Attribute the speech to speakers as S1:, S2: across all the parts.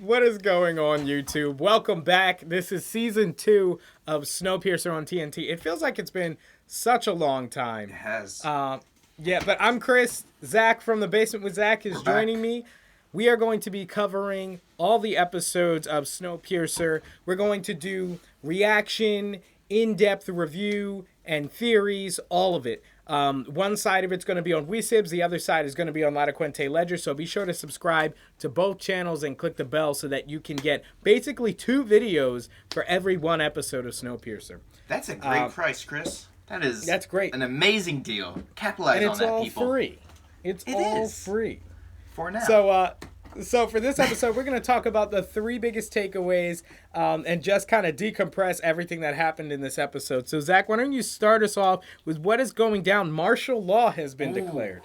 S1: What is going on, YouTube? Welcome back. This is season 2 of Snowpiercer on TNT. It feels like it's been such a long time.
S2: It has.
S1: Yeah, but I'm Chris. Zach from the Basement with Zach is
S2: We're
S1: joining
S2: back.
S1: me. We are going to be covering all the episodes of Snowpiercer. We're going to do reaction, in-depth review, and theories, all of it. One side of it's going to be on WeSibs, the other side is going to be on Lataquente Ledger, so be sure to subscribe to both channels and click the bell so that you can get basically 2 videos for every one episode of Snowpiercer.
S2: That's a great price, Chris.
S1: That's great.
S2: An amazing deal. Capitalize
S1: And
S2: on
S1: it's
S2: that,
S1: all
S2: people.
S1: free. It all
S2: is.
S1: free.
S2: For now.
S1: So for this episode, we're going to talk about the 3 biggest takeaways and just kind of decompress everything that happened in this episode. So, Zach, why don't you start us off with what is going down? Martial law has been declared.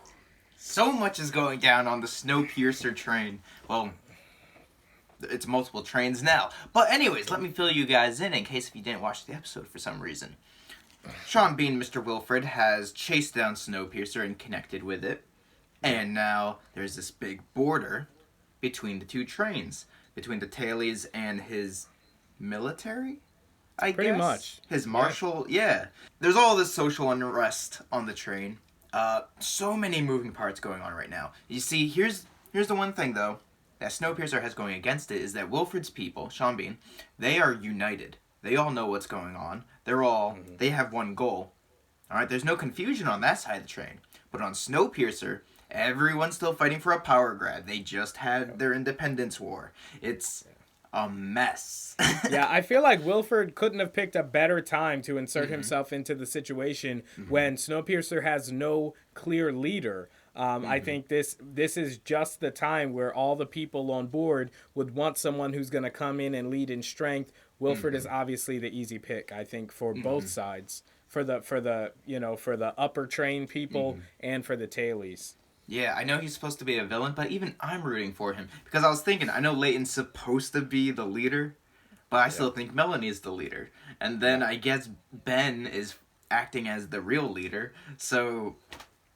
S2: So much is going down on the Snowpiercer train. Well, it's multiple trains now. But anyways, let me fill you guys in case if you didn't watch the episode for some reason. Sean Bean, Mr. Wilfred, has chased down Snowpiercer and connected with it. And now there's this big border between the 2 trains, between the tailies and his military, I guess.
S1: Pretty much.
S2: His marshal, yeah. There's all this social unrest on the train. So many moving parts going on right now. You see, here's the one thing, though, that Snowpiercer has going against it, is that Wilfred's people, Sean Bean, they are united. They all know what's going on. They have one goal. Alright, there's no confusion on that side of the train. But on Snowpiercer, everyone's still fighting for a power grab. They just had their independence war. It's a mess.
S1: Yeah, I feel like Wilfred couldn't have picked a better time to insert himself into the situation when Snowpiercer has no clear leader. I think this is just the time where all the people on board would want someone who's going to come in and lead in strength. Wilfred is obviously the easy pick, I think, for both sides. For the upper train people and for the tailies.
S2: Yeah, I know he's supposed to be a villain, but even I'm rooting for him. Because I was thinking, I know Layton's supposed to be the leader, but I still think Melanie's the leader. And then I guess Ben is acting as the real leader. So,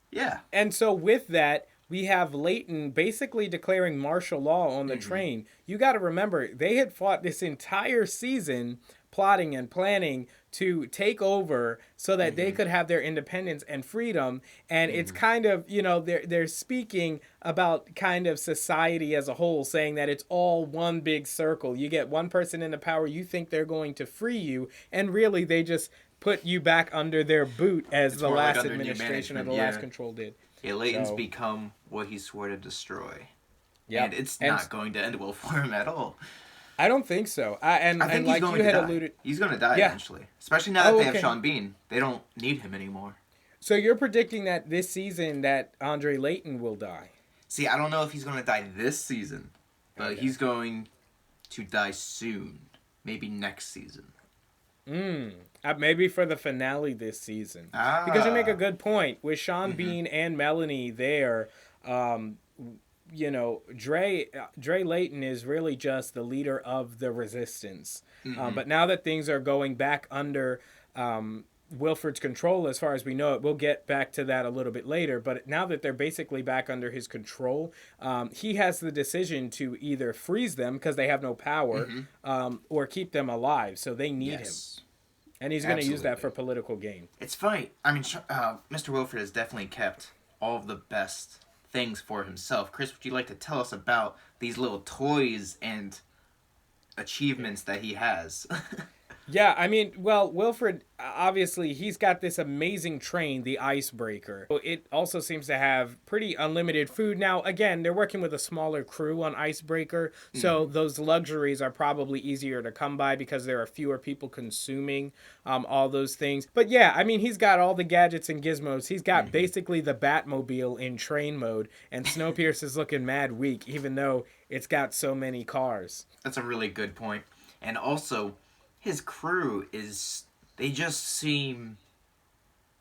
S2: yeah.
S1: And so with that, we have Layton basically declaring martial law on the train. You got to remember, they had fought this entire season plotting and planning to take over so that they could have their independence and freedom. And it's kind of, they're speaking about kind of society as a whole, saying that it's all one big circle. You get one person into power, you think they're going to free you, and really they just put you back under their boot as
S2: It's
S1: the
S2: more like
S1: last
S2: under new
S1: administration or the
S2: management,
S1: last control did.
S2: Yeah, Layton's
S1: So-
S2: become what he swore to destroy.
S1: Yeah,
S2: And it's not going to end well for him at all.
S1: I don't think so.
S2: I
S1: And
S2: think he's
S1: like
S2: going
S1: you
S2: to
S1: had
S2: die.
S1: alluded.
S2: He's going to die
S1: Yeah.
S2: eventually. Especially now that they have
S1: okay.
S2: Sean Bean. They don't need him anymore.
S1: So you're predicting that this season that Andre Layton will die.
S2: See, I don't know if he's going to die this season, but
S1: Okay.
S2: he's going to die soon. Maybe next season.
S1: Maybe for the finale this season.
S2: Ah.
S1: Because you make a good point. With Sean Bean and Melanie there, Dre Layton is really just the leader of the resistance. But now that things are going back under Wilfred's control, as far as we know it, we'll get back to that a little bit later. But now that they're basically back under his control, he has the decision to either freeze them because they have no power, or keep them alive. So they need him. And he's going to use that
S2: Absolutely.
S1: for political gain.
S2: It's funny. I mean, Mr. Wilfred has definitely kept all of the best things for himself. Chris, would you like to tell us about these little toys and achievements that he has?
S1: Yeah, I mean, well, Wilfred, obviously, he's got this amazing train, the Icebreaker. It also seems to have pretty unlimited food. Now, again, they're working with a smaller crew on Icebreaker, so those luxuries are probably easier to come by because there are fewer people consuming all those things. But yeah, I mean, he's got all the gadgets and gizmos. He's got basically the Batmobile in train mode, and Snowpiercer's looking mad weak, even though it's got so many cars.
S2: That's a really good point. And also, his crew they just seem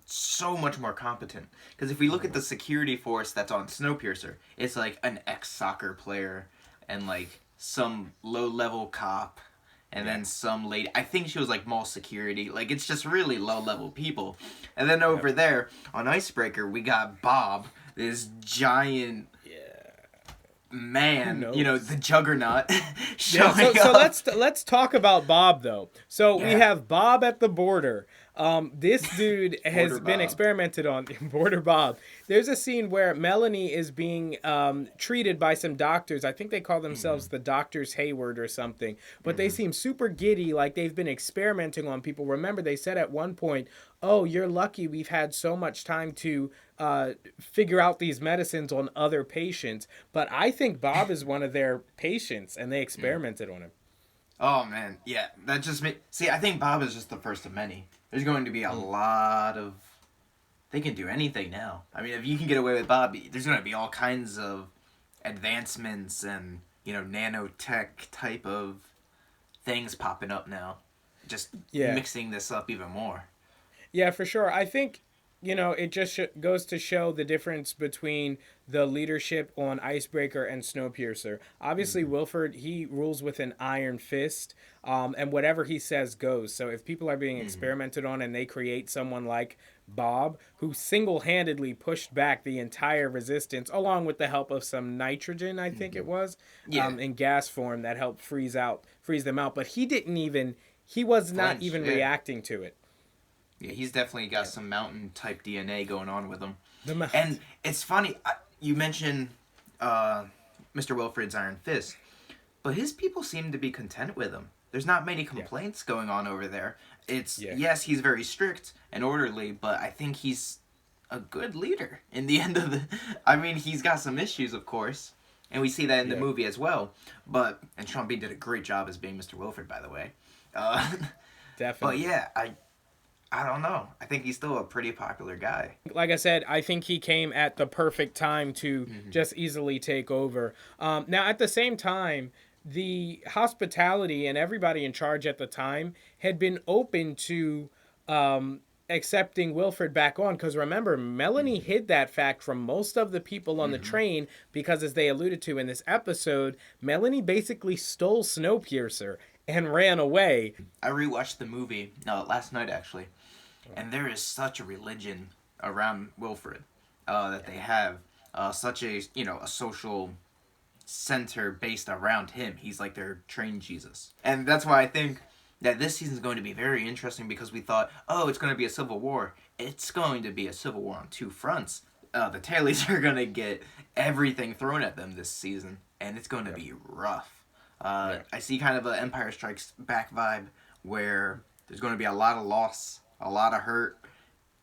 S2: so much more competent. Because if we look at the security force that's on Snowpiercer, it's like an ex-soccer player and like some low-level cop and then some lady. I think she was like mall security. Like, it's just really low-level people. And then over there on Icebreaker, we got Bob, this giant
S1: Who
S2: man,
S1: knows?
S2: the juggernaut
S1: Yeah, so
S2: showing
S1: so
S2: up.
S1: let's talk about Bob though. So we
S2: Yeah,
S1: have Bob at the border. This dude has
S2: Border
S1: been
S2: Bob.
S1: experimented on. Border Bob. There's a scene where Melanie is being treated by some doctors. I think they call themselves
S2: Hmm.
S1: the Doctors Hayward or something. But they
S2: Hmm.
S1: seem super giddy, like they've been experimenting on people. Remember, they said at one point, "Oh, you're lucky. We've had so much time to figure out these medicines on other patients." But I think Bob is one of their patients, and they
S2: Yeah.
S1: experimented on him.
S2: Oh man, yeah. That just see. I think Bob is just the first of many. There's going to be a
S1: Mm.
S2: lot of. They can do anything now. I mean, if you can get away with Bob, there's going to be all kinds of advancements and nanotech type of things popping up now. Just
S1: Yeah,
S2: mixing this up even more.
S1: yeah, for sure. I think it just goes to show the difference between the leadership on Icebreaker and Snowpiercer. Obviously,
S2: Hmm.
S1: Wilford, he rules with an iron fist, and whatever he says goes. So if people are being
S2: Hmm.
S1: experimented on and they create someone like Bob, who single-handedly pushed back the entire resistance, along with the help of some nitrogen, I think it
S2: Hmm.
S1: was,
S2: Yeah.
S1: in gas form that helped freeze them out. But he was not
S2: Flinch.
S1: even
S2: Yeah.
S1: reacting to it.
S2: Yeah. He's definitely got
S1: Yeah.
S2: some mountain type DNA going on with him.
S1: The mount.
S2: And it's funny. You mentioned uh, Mr. Wilfred's Iron Fist. But his people seem to be content with him. There's not many
S1: Yeah.
S2: complaints going on over there. It's
S1: Yeah.
S2: yes, he's very strict and orderly, but I think he's a good leader in the end of the I mean, he's got some issues, of course, and we see that in the
S1: Yeah.
S2: movie as well. And Sean Bean did a great job as being Mr. Wilfred, by the way. Uh, but
S1: Definitely.
S2: yeah, I don't know. I think he's still a pretty popular guy.
S1: Like I said, I think he came at the perfect time to
S2: Hmm.
S1: just easily take over. Now, at the same time, the hospitality and everybody in charge at the time had been open to accepting Wilfred back on. Because remember, Melanie
S2: Hmm.
S1: hid that fact from most of the people on the
S2: Hmm.
S1: train because, as they alluded to in this episode, Melanie basically stole Snowpiercer and ran away.
S2: I rewatched the movie last night actually, and there is such a religion around Wilfred that they have such a social center based around him. He's like their trained Jesus, and that's why I think that this season is going to be very interesting because we thought, oh, it's going to be a civil war. It's going to be a civil war on two fronts. The Tailies are going to get everything thrown at them this season, and it's going to
S1: Yeah.
S2: be rough.
S1: Yeah.
S2: I see kind of a Empire Strikes Back vibe where there's going to be a lot of loss, a lot of hurt.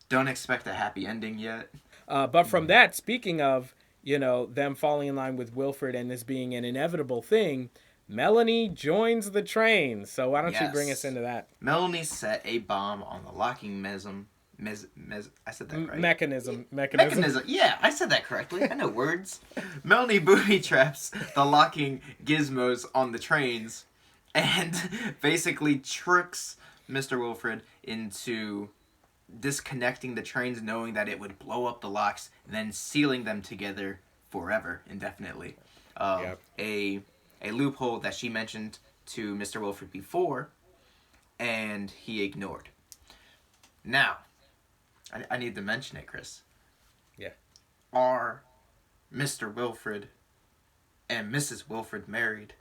S2: Don't expect a happy ending yet.
S1: But from that, speaking of, them falling in line with Wilfred and this being an inevitable thing, Melanie joins the train. So why don't you bring us
S2: Yes.
S1: into that
S2: Melanie set a bomb on the locking I said that right.
S1: mechanism?
S2: Mechanism. Yeah, I said that correctly. I know words. Melanie booby traps the locking gizmos on the trains and basically tricks Mr. Wilfred into disconnecting the trains, knowing that it would blow up the locks, and then sealing them together forever, indefinitely.
S1: Yep.
S2: A loophole that she mentioned to Mr. Wilfred before, and he ignored. Now, I need to mention it, Chris.
S1: Yeah.
S2: Are Mr. Wilfred and Mrs. Wilfred married?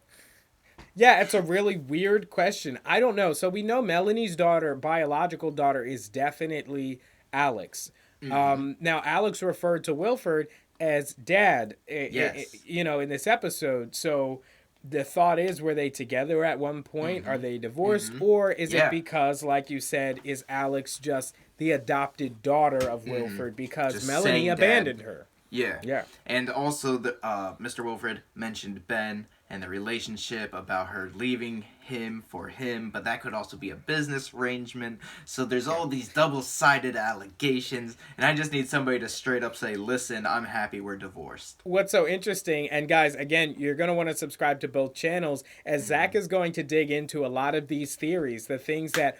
S1: Yeah, it's a really weird question. I don't know. So we know Melanie's daughter, biological daughter, is definitely Alex.
S2: Mm-hmm.
S1: Now, Alex referred to Wilford as dad,
S2: Yes.
S1: in this episode. So the thought is, were they together at one point? Are
S2: Mm-hmm.
S1: they divorced?
S2: Mm-hmm.
S1: Or is it
S2: Yeah.
S1: because, like you said, is Alex just the adopted daughter of
S2: Mm-hmm.
S1: Wilford because
S2: Just
S1: Melanie
S2: saying dad.
S1: abandoned her?
S2: Yeah.
S1: Yeah.
S2: And also, Mr. Wilfred mentioned Ben and the relationship about her leaving him for him, but that could also be a business arrangement. So there's all these double-sided allegations, and I just need somebody to straight up say, listen, I'm happy we're divorced.
S1: What's so interesting, and guys, again, you're going to want to subscribe to both channels as Zach is going to dig into a lot of these theories, the things that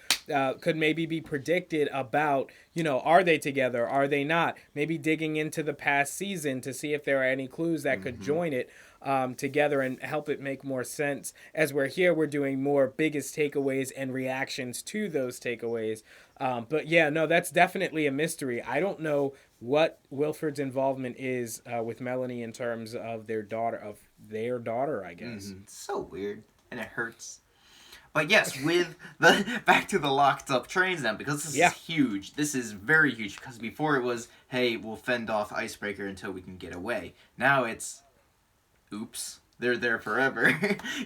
S1: could maybe be predicted about, are they together? Are they not? Maybe digging into the past season to see if there are any clues that could join it together and help it make more sense. As we're here, we're doing more biggest takeaways and reactions to those takeaways. But yeah, no, that's definitely a mystery. I don't know what Wilford's involvement is with Melanie in terms of their daughter, of their daughter, I guess.
S2: Mm-hmm. So weird, and it hurts. But yes, with the back to the locked up trains now, because this is huge. This is very huge, because before it was, hey, we'll fend off Icebreaker until we can get away. Now it's, oops, they're there forever.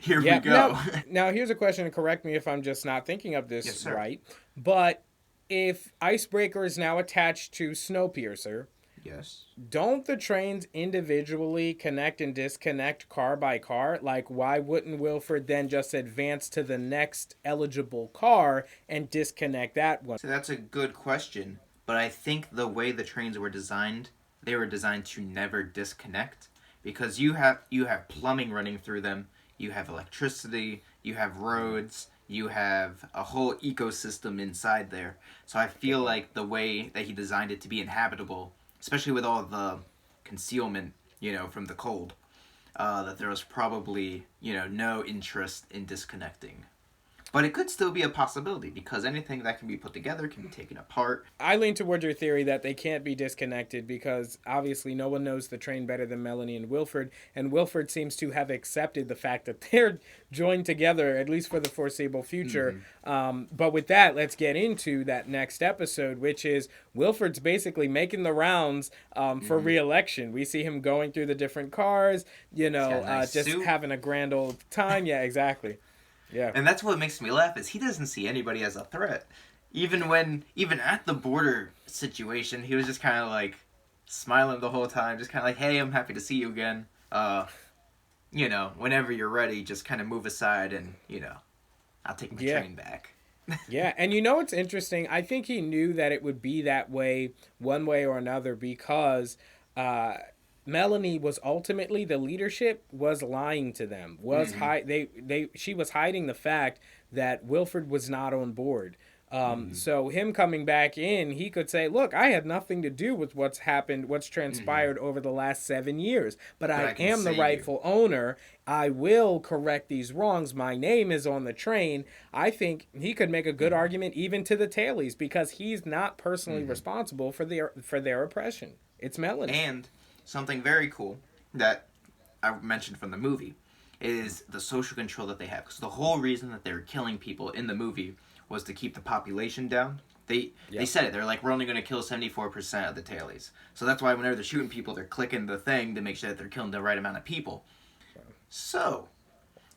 S2: Here we go.
S1: Now here's a question, and correct me if I'm just not thinking of this
S2: Yes,
S1: right. But if Icebreaker is now attached to Snowpiercer,
S2: yes,
S1: don't the trains individually connect and disconnect car by car? Like, why wouldn't Wilford then just advance to the next eligible car and disconnect that one?
S2: So that's a good question. But I think the way the trains were designed, they were designed to never disconnect. Because you have plumbing running through them, you have electricity, you have roads, you have a whole ecosystem inside there. So I feel like the way that he designed it to be inhabitable, especially with all the concealment, from the cold, that there was probably, no interest in disconnecting. But it could still be a possibility, because anything that can be put together can be taken apart.
S1: I lean toward your theory that they can't be disconnected because obviously no one knows the train better than Melanie and Wilford seems to have accepted the fact that they're joined together, at least for the foreseeable future. But with that, let's get into that next episode, which is Wilford's basically making the rounds for re-election. We see him going through the different cars,
S2: Nice
S1: just
S2: suit.
S1: having a grand old time. Yeah, exactly. Yeah.
S2: And that's what makes me laugh, is he doesn't see anybody as a threat. Even at the border situation, he was just kind of like smiling the whole time, just kind of like, hey, I'm happy to see you again. Whenever you're ready, just kind of move aside and, I'll take my train back.
S1: Yeah, and what's interesting? I think he knew that it would be that way one way or another because Melanie was ultimately, the leadership was lying to them. She was hiding the fact that Wilford was not on board. So him coming back in, he could say, look, I had nothing to do with what's happened, what's transpired over the last 7 years, but I am the rightful owner. I will correct these wrongs. My name is on the train. I think he could make a good argument even to the tailies because he's not personally responsible for their oppression. It's Melanie.
S2: And something very cool that I mentioned from the movie is the social control that they have. Because the whole reason that they were killing people in the movie was to keep the population down. They said it. They're like, we're only going to kill 74% of the tailies. So that's why whenever they're shooting people, they're clicking the thing to make sure that they're killing the right amount of people. So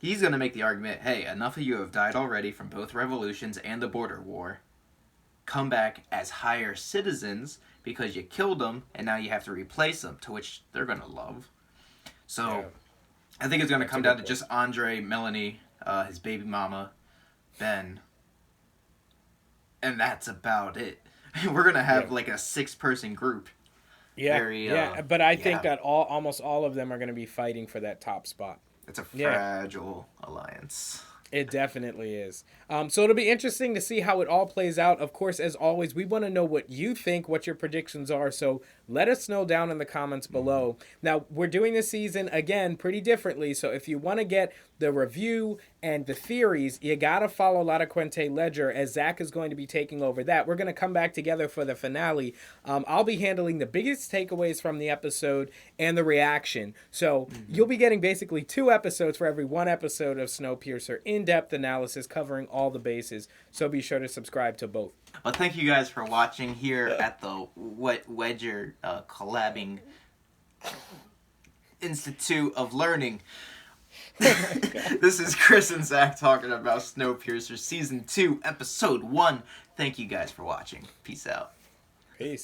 S2: he's going to make the argument, hey, enough of you have died already from both revolutions and the border war. Come back as higher citizens because you killed them and now you have to replace them, to which they're going to love. So I think it's going to come down to just Andre, Melanie, his baby mama, Ben, and that's about it. We're going to have like a 6-person group.
S1: But I think that almost all of them are going to be fighting for that top spot.
S2: It's a fragile alliance.
S1: It definitely is. So it'll be interesting to see how it all plays out. Of course, as always, we want to know what you think, what your predictions are. So let us know down in the comments below. Now, we're doing this season, again, pretty differently. So if you want to get the review and the theories, you got to follow La Quente Ledger, as Zach is going to be taking over that. We're going to come back together for the finale. I'll be handling the biggest takeaways from the episode and the reaction. So you'll be getting basically 2 episodes for every 1 episode of Snowpiercer, in-depth analysis covering all the bases. So be sure to subscribe to both.
S2: Well, thank you guys for watching here at the Wedger Collabing Institute of Learning. This is Chris and Zach talking about Snowpiercer Season 2, Episode 1. Thank you guys for watching. Peace out.
S1: Peace.